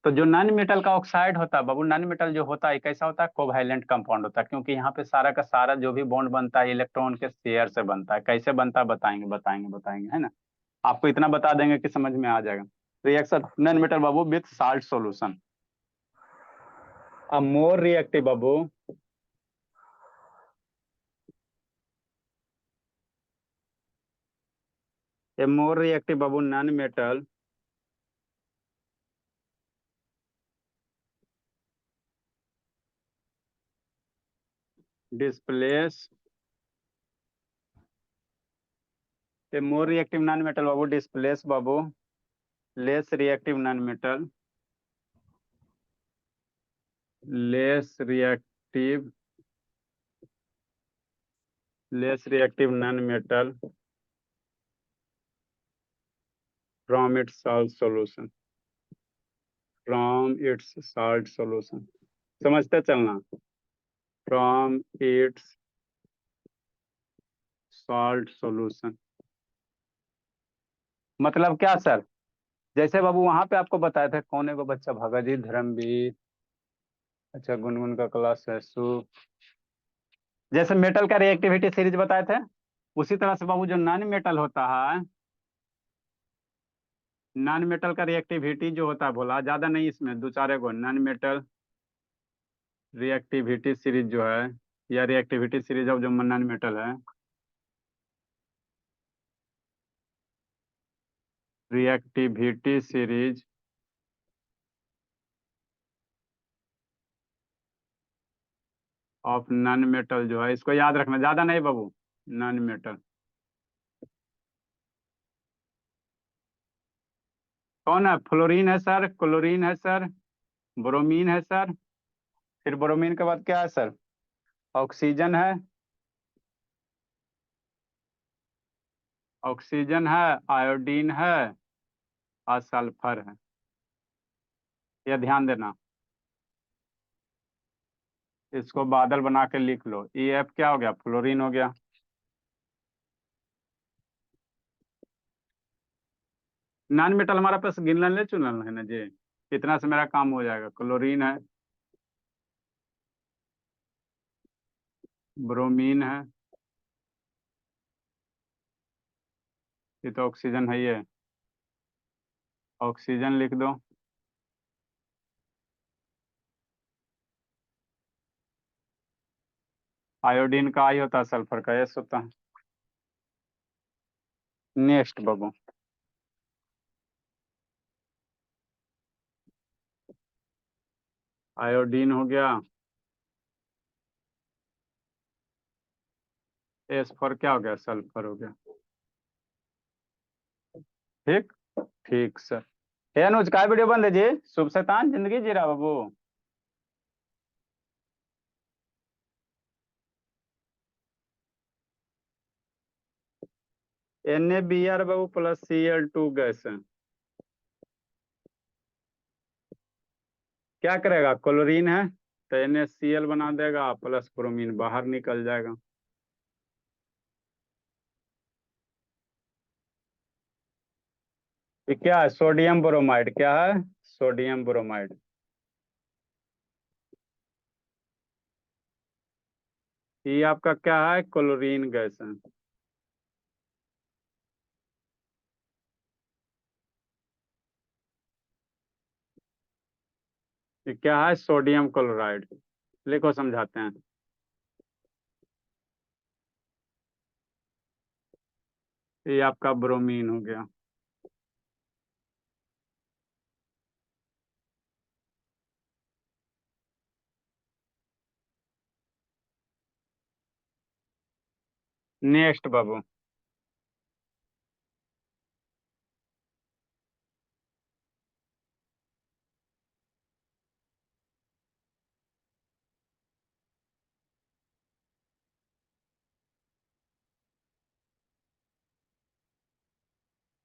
तो जो नॉन मेटल का ऑक्साइड होता है बाबू, नॉन मेटल जो होता है कैसा होता है, कोवैलेंट कंपाउंड होता है, क्योंकि यहाँ पे सारा का सारा जो भी बॉन्ड बनता है इलेक्ट्रॉन के शेयर से बनता है। कैसे बनता है बताएंगे बताएंगे बताएंगे, है ना। आपको इतना बता देंगे कि समझ में आ जाएगा। Reaction non metal Babu with salt solution, more reactive Babu, A more reactive Babu non metal displace, A more reactive non metal बाबू displace Babu less reactive non metal, less reactive non metal from its salt solution, समझते चलना, from its salt solution मतलब क्या sir? जैसे बाबू वहां पे आपको बताया था, कौन है वो बच्चा, भगत जी, धर्मवीर, अच्छा गुनगुन का क्लास है सु, जैसे मेटल का रिएक्टिविटी सीरीज बताए थे, उसी तरह से बाबू जो नॉन मेटल होता है, नॉन मेटल का रिएक्टिविटी जो होता है, बोला ज्यादा नहीं, इसमें दो चार गो नॉन मेटल रिएक्टिविटी सीरीज जो है, या रिएक्टिविटी सीरीज ऑफ जो नॉन मेटल है, reactivity series of non metal जो है, इसको याद रखना, ज्यादा नहीं बाबू, नॉन मेटल कौन है? फ्लोरीन है सर, क्लोरीन है सर, ब्रोमीन है सर, फिर ब्रोमीन के बाद क्या है सर? ऑक्सीजन है, ऑक्सीजन है, आयोडीन है और सल्फर है, ये ध्यान देना, इसको बादल बना के लिख लो। ई एफ क्या हो गया? फ्लोरीन हो गया। नॉन मेटल हमारा पास गिनलन ले चुनलन है ना जी, इतना से मेरा काम हो जाएगा। क्लोरीन है, ब्रोमीन है, ये तो ऑक्सीजन है, ये ऑक्सीजन लिख दो, आयोडीन का आई होता है, सल्फर का एस होता है। नेक्स्ट बाबू, आयोडीन हो गया, एस फॉर क्या हो गया? सल्फर हो गया। ठीक, ठीक सर। हे अनुज, काय वीडियो बंद है जी? शुभ शैतान जिंदगी जी रहा बाबू। NaBr बाबू प्लस Cl2 गैस है, क्या करेगा? क्लोरीन है तो NaCl बना देगा, प्लस ब्रोमीन बाहर निकल जाएगा। ये क्या है? Sodium bromide. क्या है? Sodium bromide. ये आपका क्या है? क्लोरीन गैस है। ये क्या है? Sodium chloride. लिखो, समझाते हैं। ये आपका ब्रोमीन हो गया। नेक्स्ट बाबू,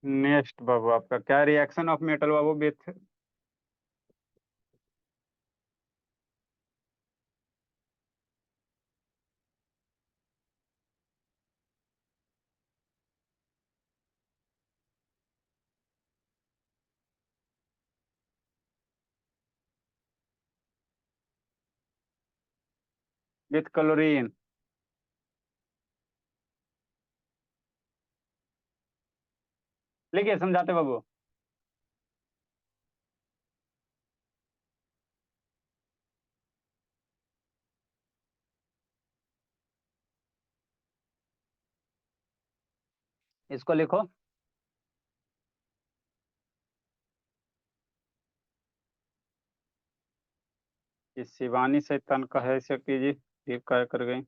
नेक्स्ट बाबू आपका क्या? Reaction of metal Babu with chlorine. लिखिए, समझाते बाबू। इसको लिखो, कि शिवानी से तन कहे शक्ति जी ये क्या कर गई?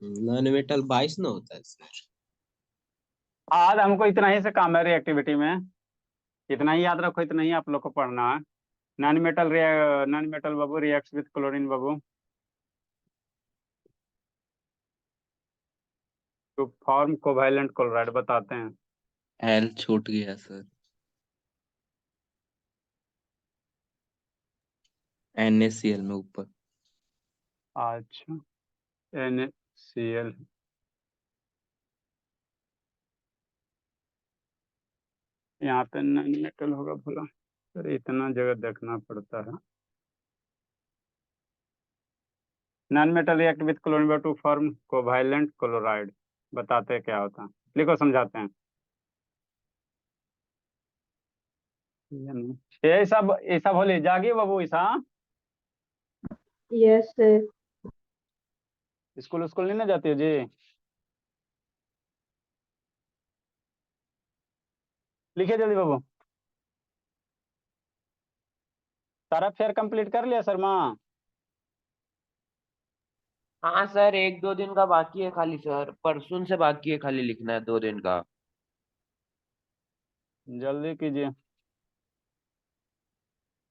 नॉन मेटल 22 ना होता है सर। आज हमको इतना ही से काम है रिएक्टिविटी में, इतना ही याद रखो, इतना ही आप लोग को पढ़ना है। नॉन मेटल बाबू रिएक्ट्स विद क्लोरीन बाबू टू फॉर्म कोवैलेंट क्लोराइड, बताते हैं। एल छूट गया सर, NaCl में ऊपर। अच्छा, NaCl, यहाँ पे नॉन मेटल होगा भला, सर इतना जगह देखना पड़ता है। Non metal react with chlorine to form covalent chloride, बताते हैं क्या होता है, लिखो समझाते हैं। ये सब ऐसा बोले जागी बाबू ऐसा, यस सर। स्कूल स्कूल नहीं ना जाती हो जी? लिखिए जल्दी बाबू। सारा फेयर कंप्लीट कर लिया शर्मा? हाँ सर, 1-2 दिन का बाकी है खाली सर, परसों से बाकी है खाली लिखना है 2 दिन का। जल्दी कीजिए।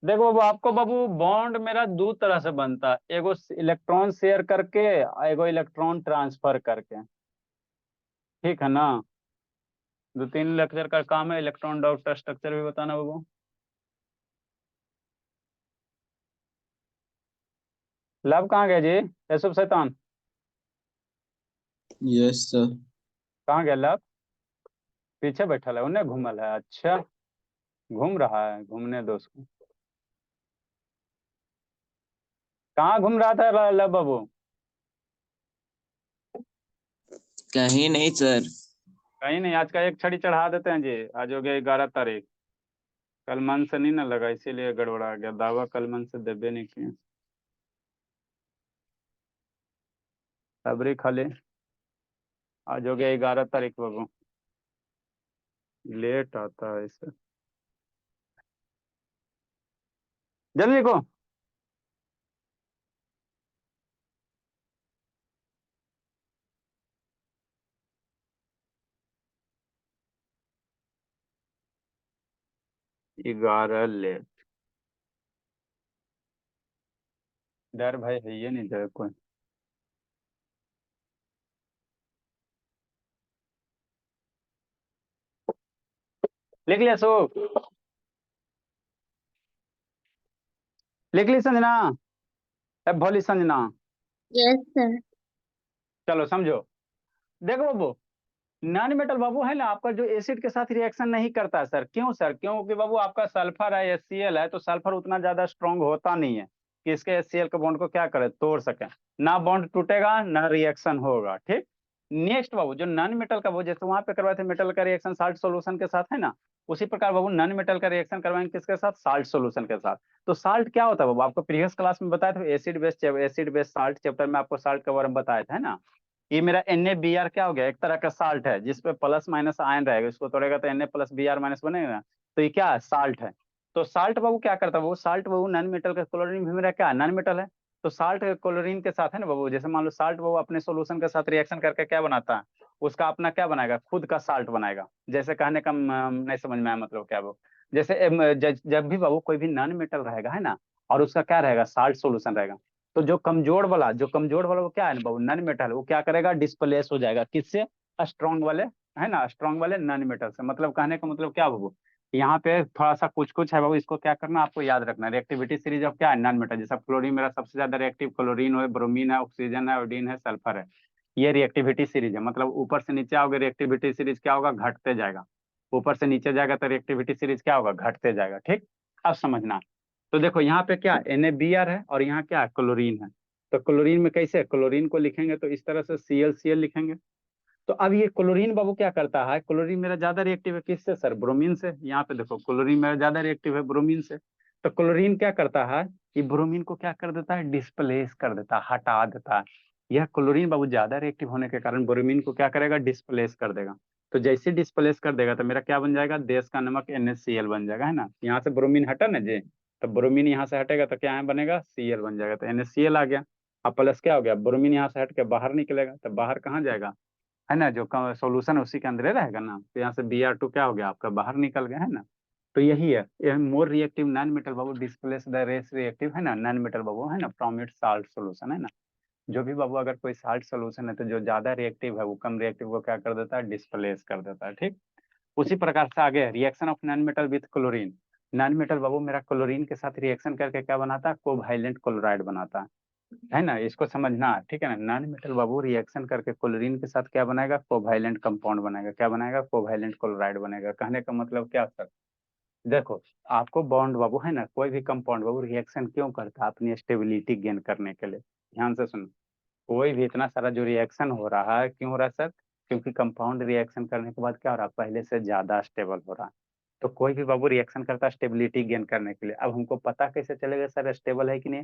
देखो बाबू, आपको बाबू बॉन्ड मेरा दो तरह से बनता है, एगो इलेक्ट्रॉन शेयर करके, एगो इलेक्ट्रॉन ट्रांसफर करके, ठीक है ना? 2-3 लेक्चर का काम है, इलेक्ट्रॉन डॉट स्ट्रक्चर भी बताना बाबू। लव कहाँ गया जी? यसुफ शैतान यस सर। कहाँ गया लव? पीछे बैठा है, उन्हें घूमल है, अच्छा घूम रहा है, घूमने दो उसको। कहाँ घूम रहा था लव बाबू? कहीं नहीं सर। कहीं नहीं, आज का एक छड़ी चढ़ा देते हैं जी, आज हो गया 11 तारीख। कल मन से नहीं ना लगा, इसीलिए गड़बड़ा गया, दावा कल मन से देबे नहीं किए। सबरी खाली, आज हो गया 11 तारीख बाबू, लेट आता है इसे। जल्दी को, ग्यारह लेट, डर भाई है ये नहीं डर कोई। लिख लिया सो, लिख ली संजना, अब भोली संजना, यस सर। चलो समझो। देखो बाबू, नॉन मेटल बाबू है ना आपका, जो एसिड के साथ रिएक्शन नहीं करता सर, क्यों सर? क्योंकि बाबू आपका सल्फर है, HCl है, तो सल्फर उतना ज्यादा स्ट्रांग होता नहीं है कि इसके HCl के बॉन्ड को क्या करे, तोड़ सके। ना बॉन्ड टूटेगा ना रिएक्शन होगा, ठीक। नेक्स्ट बाबू, जो नॉन मेटल का, वो जैसे वहां पे करवाए थे मेटल का रिएक्शन साल्ट सोल्यूशन के साथ, है ना, उसी प्रकार बाबू नॉन मेटल का रिएक्शन करवाएंगे किसके साथ? साल्ट सोल्यूशन के साथ। तो साल्ट क्या होता है बाबू? आपको प्रीवियस क्लास में बताया था, एसिड बेस साल्ट चैप्टर में आपको साल्ट के बारे में बताया था, है ना। ये मेरा NaBr क्या हो गया? एक तरह का साल्ट है, जिसपे प्लस माइनस आयन रहेगा, इसको तोड़ेगा तो Na+Br- बनेगा, तो ये क्या है? साल्ट है। तो साल्ट बाबू क्या करता है? वो साल्ट बाबू नॉन मेटल का, क्लोरीन भी मेरा क्या है? नॉन मेटल है। तो साल्ट क्लोरीन के साथ है ना बाबू, जैसे मान लो साल्ट बाबू अपने सोल्यूशन के साथ रिएक्शन करके क्या बनाता है? उसका अपना क्या बनाएगा? खुद का साल्ट बनाएगा। जैसे कहने का नहीं समझ में आया मतलब क्या वो, जैसे जब भी बाबू कोई भी नॉन मेटल रहेगा, है ना, और उसका क्या रहेगा? साल्ट सोल्यूशन रहेगा, तो जो कमजोर वाला वो क्या है ना बाबू? नॉन मेटल, वो क्या करेगा? डिस्प्लेस हो जाएगा, किससे? स्ट्रॉन्ग वाले, है ना, स्ट्रॉन्ग वाले नॉन मेटल से। मतलब कहने का मतलब क्या बाबू, यहाँ पे थोड़ा सा कुछ कुछ है बाबू, इसको क्या करना आपको याद रखना। रिएक्टिविटी सीरीज ऑफ क्या है? Non metal. जैसा क्लोरीन मेरा सबसे ज्यादा रिएक्टिव क्लोरीन है, ब्रोमीन है, ऑक्सीजन है, आयोडीन है, सल्फर है। ये रिएक्टिविटी सीरीज है, मतलब ऊपर से नीचे आओगे रिएक्टिविटी सीरीज क्या होगा? घटते जाएगा। ऊपर से नीचे जाएगा तो रिएक्टिविटी सीरीज क्या होगा? घटते जाएगा, ठीक। अब समझना। तो देखो यहाँ पे क्या NaBr है, और यहाँ क्या क्लोरीन है। तो क्लोरीन में कैसे? क्लोरीन को लिखेंगे तो इस तरह से ClCl लिखेंगे। तो अब ये क्लोरीन बाबू क्या करता है? क्लोरीन मेरा ज्यादा रिएक्टिव है किससे सर? ब्रोमीन से। यहाँ पे देखो क्लोरीन मेरा ज्यादा रिएक्टिव है ब्रोमीन से। तो क्लोरीन क्या करता है? ये ब्रोमीन को क्या कर देता है? डिस्प्लेस कर देता है, हटा देता है। यह क्लोरीन बाबू ज्यादा रिएक्टिव होने के कारण ब्रोमीन को क्या करेगा? डिस्प्लेस कर देगा। तो जैसे डिस्प्लेस कर देगा तो मेरा क्या बन जाएगा? देश का नमक NaCl बन जाएगा, है ना। यहाँ से ब्रोमीन हटा ना जी, तो ब्रोमीन यहाँ से हटेगा तो क्या बनेगा? Cl बन जाएगा, तो NaCl आ गया। अब प्लस क्या हो गया, ब्रोमीन यहाँ से हट के बाहर निकलेगा, तो बाहर कहाँ जाएगा, है ना, जो सॉल्यूशन है उसी के अंदर ही रहेगा ना, तो यहाँ से Br2 क्या हो गया आपका, बाहर निकल गया, है ना। तो यही है, ये मोर रिएक्टिव नॉन मेटल बाबू डिस्प्लेस द रेस रिएक्टिव, है ना, नॉन मेटल बाबू, है ना, फ्रॉम इट्स साल्ट सॉल्यूशन, है ना। जो भी बाबू अगर कोई साल्ट सॉल्यूशन है तो जो ज्यादा रिएक्टिव है वो कम रिएक्टिव को क्या कर देता है, डिस्प्लेस कर देता है, ठीक। उसी प्रकार से आगे reaction of non metal with chlorine. Non metal बाबू मेरा क्लोरीन के साथ रिएक्शन करके क्या बनाता है, कोवैलेंट क्लोराइड बनाता है ना, इसको समझना, ठीक है ना। नॉन मेटल बाबू रिएक्शन करके क्लोरीन के साथ क्या बनाएगा, कोवैलेंट कंपाउंड बनाएगा, क्या बनाएगा, कोवैलेंट क्लोराइड बनेगा। कहने का मतलब क्या सर, देखो आपको बॉन्ड बाबू, है ना, कोई भी कंपाउंड बाबू रिएक्शन क्यों करता है, अपनी स्टेबिलिटी गेन करने के लिए। ध्यान से सुनो, कोई भी इतना सारा जो रिएक्शन हो रहा है क्यों हो रहा है सर, क्योंकि कंपाउंड रिएक्शन करने के बाद क्या हो रहा है, पहले से ज्यादा स्टेबल हो रहा है। तो कोई भी बाबू रिएक्शन करता है स्टेबिलिटी गेन करने के लिए। अब हमको पता कैसे चलेगा सर स्टेबल है कि नहीं,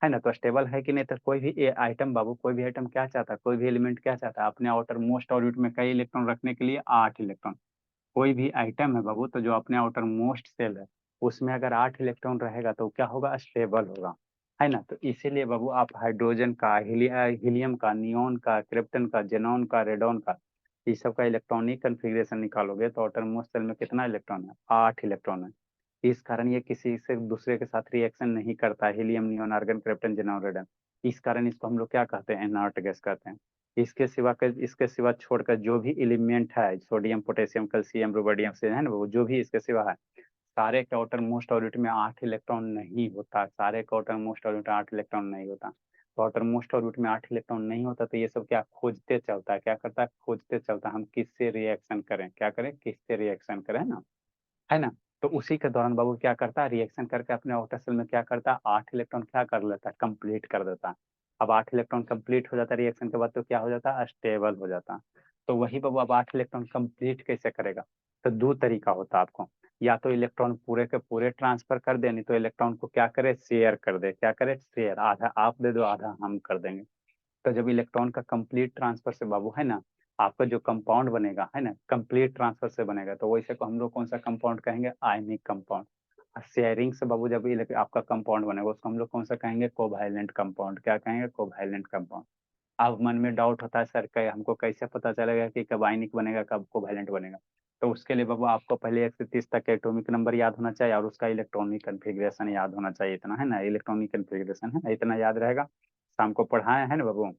है ना। तो स्टेबल है कि नहीं, तो कोई भी आइटम बाबू, कोई भी आइटम क्या चाहता है, कोई भी एलिमेंट क्या चाहता है, अपने आउटर मोस्ट ऑर्बिट में कई इलेक्ट्रॉन रखने के लिए 8 इलेक्ट्रॉन। कोई भी आइटम है बाबू, तो जो अपने आउटर मोस्ट सेल है उसमें अगर 8 इलेक्ट्रॉन रहेगा तो क्या होगा, स्टेबल होगा, है ना। तो इसीलिए बाबू आप हाइड्रोजन का, हीलियम का, नियोन का, क्रिप्टन का, जेनॉन का, रेडॉन का, इस सब का इलेक्ट्रॉनिक कन्फिग्रेशन निकालोगे तो आउटर मोस्ट सेल में कितना इलेक्ट्रॉन है, 8 इलेक्ट्रॉन है। इस कारण ये किसी से दूसरे के साथ रिएक्शन नहीं करता, helium, neon, argon, krypton, xenon, radon. इस कारण इसको हम लोग क्या कहते हैं, इनर्ट गैस कहते हैं। इसके सिवा छोड़कर जो भी एलिमेंट है, सोडियम, पोटेशियम, कैल्शियम, रुबिडियम से, है ना, वो जो भी इसके सिवा है, सारे के आउटर मोस्ट ऑर्बिट में 8 इलेक्ट्रॉन नहीं होता, सारे के आउटर मोस्ट ऑर्बिट में 8 इलेक्ट्रॉन नहीं होता। तो आउटर मोस्ट ऑर्बिट में 8 इलेक्ट्रॉन नहीं होता, तो ये सब क्या खोजते चलता है, क्या करता है, खोजते चलता है, हम किससे रिएक्शन करें, क्या करें, किससे रिएक्शन करें, है ना। तो उसी के दौरान बाबू क्या करता है, रिएक्शन करके अपने आउटर सेल में क्या करता है, 8 इलेक्ट्रॉन क्या कर लेता है, कंप्लीट कर देता है। अब 8 इलेक्ट्रॉन कंप्लीट हो जाता है रिएक्शन के बाद, तो क्या हो जाता है, स्टेबल हो जाता है। तो वही बाबू अब 8 इलेक्ट्रॉन कंप्लीट कैसे करेगा, तो दो तरीका होता है आपको, या तो इलेक्ट्रॉन पूरे के पूरे ट्रांसफर कर दे, नहीं तो इलेक्ट्रॉन को क्या करे, शेयर कर दे, क्या करे, शेयर, आधा आप दे दो आधा हम कर देंगे। तो जब इलेक्ट्रॉन का कंप्लीट ट्रांसफर से बाबू, है ना, आपका जो कंपाउंड बनेगा, है ना, कंप्लीट ट्रांसफर से बनेगा, तो वैसे को हम लोग कौन सा कंपाउंड कहेंगे, आयनिक कंपाउंड। शेयरिंग से बाबू जब आपका कंपाउंड बनेगा उसको हम लोग कौन सा कहेंगे, कोवैलेंट कंपाउंड। क्या कहेंगे, कोवैलेंट कंपाउंड। अब मन में डाउट होता है सर हमको कैसे पता चलेगा कि कब आयनिक बनेगा कब कोवैलेंट बनेगा। तो उसके लिए बाबू आपको पहले 1 से 30 तक एटॉमिक नंबर याद होना चाहिए और उसका इलेक्ट्रॉनिक कन्फिग्रेशन याद होना चाहिए, इतना, है ना, इलेक्ट्रॉनिक कन्फिग्रेशन, है ना, इतना याद रहेगा। शाम को पढ़ाए है ना बाबू।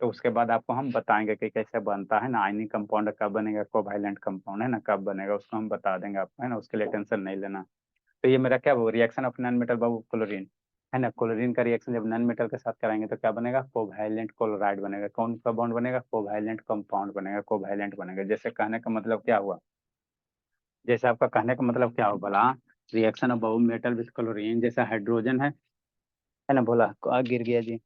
तो उसके बाद आपको हम बताएंगे कि कैसे बनता है ना, आयनिक कंपाउंड कब बनेगा, कोवैलेंट कंपाउंड, है ना, कब बनेगा, उसको हम बता देंगे आपको, है ना, उसके लिए टेंशन नहीं लेना। तो ये मेरा क्या वो reaction of non metal Babu, chlorine, है ना। क्लोरीन का रिएक्शन जब नॉन मेटल के साथ कराएंगे तो क्या बनेगा, कोवैलेंट क्लोराइड बनेगा। कौन सा बॉन्ड बनेगा, कोवैलेंट कंपाउंड बनेगा, कोवैलेंट बनेगा। जैसे कहने का मतलब क्या हुआ, जैसे आपका कहने का मतलब क्या हुआ बोला, reaction of Babu metal with chlorine, जैसे हाइड्रोजन है ना, बोला गिर गया जी।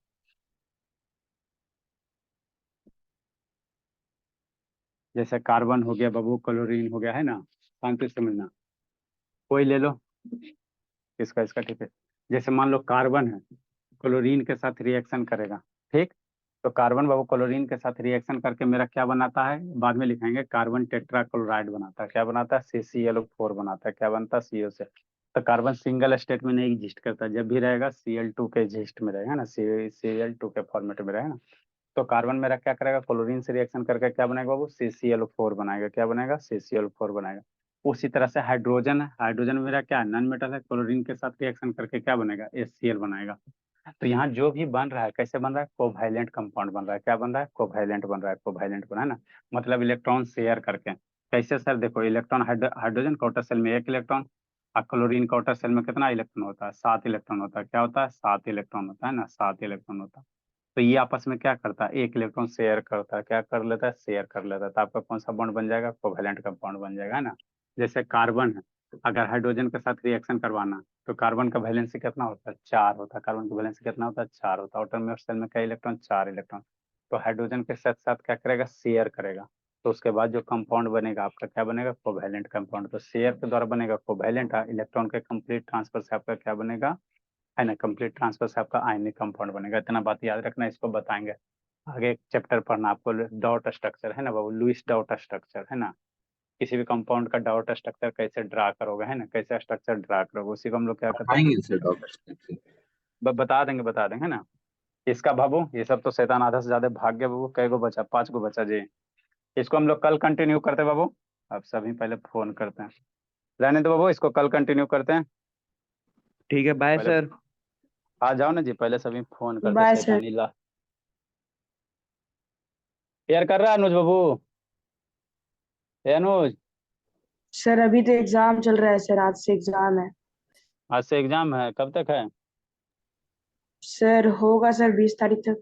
जैसे कार्बन हो गया बाबू, क्लोरीन हो गया, है ना, शांति से समझना, कोई ले लो, इसका इसका ठीक है। जैसे मान लो कार्बन है, क्लोरीन के साथ रिएक्शन करेगा, ठीक। तो कार्बन बाबू क्लोरीन के साथ रिएक्शन करके मेरा क्या बनाता है, बाद में लिखेंगे, कार्बन टेट्रा क्लोराइड बनाता है। क्या बनाता है, CClO4 बनाता है। क्या बनता है, CO से। तो कार्बन सिंगल स्टेट में नहीं एग्जिस्ट करता, जब भी रहेगा Cl2 के एग्जिस्ट में रहेगा ना, Cl2 के फॉर्मेट में रहेगा ना। तो कार्बन मेरा क्या करेगा, क्लोरीन से रिएक्शन करके क्या बनेगा बाबू, CClO4 बनाएगा। क्या बनाएगा, CClO4 बनाएगा। उसी तरह से हाइड्रोजन है, हाइड्रोजन मेरा क्या है, नॉन मेटल है, क्लोरीन के साथ रिएक्शन करके क्या बनेगा, HCl बनाएगा। तो यहाँ जो भी बन रहा है कैसे बन रहा है, कोवैलेंट कंपाउंड बन रहा है। क्या बन रहा है, कोवैलेंट बन रहा है, कोवैलेंट बना है ना, मतलब इलेक्ट्रॉन शेयर करके। कैसे सर, देखो इलेक्ट्रॉन, हाइड्रोजन का आउटर सेल में 1 इलेक्ट्रॉन, और क्लोरीन का आउटर सेल में कितना इलेक्ट्रॉन होता है, 7 इलेक्ट्रॉन होता है। क्या होता है, 7 इलेक्ट्रॉन होता है ना, 7 इलेक्ट्रॉन होता है। तो ये आपस में क्या करता है, 1 इलेक्ट्रॉन शेयर करता है। क्या कर लेता है, शेयर कर लेता है। तो आपका कौन सा बॉन्ड बन जाएगा, कोवैलेंट कंपाउंड बन जाएगा, है ना। जैसे कार्बन है, अगर हाइड्रोजन के साथ रिएक्शन करवाना, तो कार्बन का वैलेंसी कितना होता है, 4 होता है। कार्बन का वैलेंसी कितना होता है, 4 होता है। आउटर मोस्ट सेल में कई इलेक्ट्रॉन, 4 इलेक्ट्रॉन। तो हाइड्रोजन के साथ साथ क्या करेगा, शेयर करेगा। तो उसके बाद जो कंपाउंड बनेगा आपका क्या बनेगा, कोवैलेंट कंपाउंड। तो शेयर के द्वारा बनेगा कोवैलेंट, इलेक्ट्रॉन के कंप्लीट ट्रांसफर से आपका क्या बनेगा, है ना, कंप्लीट ट्रांसफर से आपका आयनिक कंपाउंड बनेगा। इतना बात याद रखना, इसको बताएंगे आगे एक चैप्टर पढ़ना आपको, डॉट स्ट्रक्चर, है ना बाबू, लुईस डॉट स्ट्रक्चर, है ना। किसी भी कंपाउंड का डॉट स्ट्रक्चर कैसे ड्रा करोगे, है ना, कैसे स्ट्रक्चर ड्रा करोगे, उसी को हम लोग क्या कहते हैं, बताएंगे इसे डॉक्टर। बता देंगे, है ना। इसका बाबू ये सब तो शैतान आधा से ज्यादा भाग गया बाबू। कई गो बचा? 5 गो बचा जी। इसको हम लोग कल कंटिन्यू करते हैं बाबू। अब सभी पहले फोन करते हैं। रहने दो बाबू, इसको कल कंटिन्यू करते हैं। ठीक है, बाय पहले सर। आ जाओ ना जी, पहले सभी फोन करते बाय हैं। सर। शैतानी ला यार कर रहा है अनुज बाबू। ए अनुज, सर अभी तो एग्जाम चल रहा है सर, आज से एग्जाम है। आज से एग्जाम है? कब तक है? सर होगा सर 20 तारीख तक।